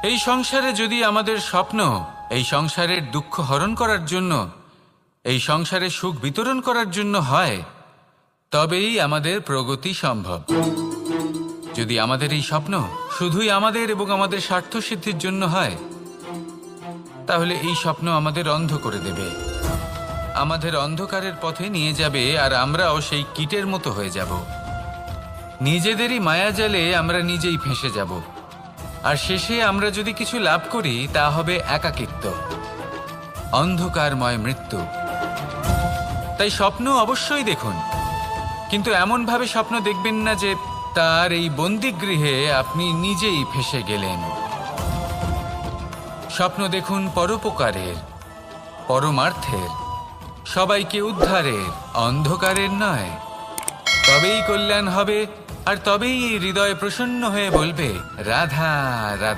এই সংসারে যদি আমাদের স্বপ্ন এই সংসারের দুঃখ হরণ করার জন্য, এই সংসারে সুখ বিতরণ করার জন্য হয়, তবেই আমাদের প্রগতি সম্ভব। যদি আমাদের এই স্বপ্ন শুধুই আমাদের এবং আমাদের স্বার্থ সিদ্ধির জন্য হয়, তাহলে এই স্বপ্ন আমাদের অন্ধ করে দেবে, আমাদের অন্ধকারের পথে নিয়ে যাবে, আর আমরাও সেই কীটের মতো হয়ে যাব। নিজেদেরই মায়াজালে আমরা নিজেই ফেঁসে যাব, আর শেষে আমরা যদি কিছু লাভ করি তা হবে একাকিত্ব, অন্ধকারময় মৃত্যু। তাই স্বপ্ন অবশ্যই দেখুন, কিন্তু এমনভাবে স্বপ্ন দেখবেন না যে তার এই বন্দিগৃহে আপনি নিজেই ফেঁসে গেলেন। স্বপ্ন দেখুন পরোপকারের, পরমার্থের, সবাইকে উদ্ধারের, অন্ধকারের নয়। তবেই কল্যাণ হবে, আর তবেই এই হৃদয় প্রসন্ন হয়ে বলবে রাধা রাধা।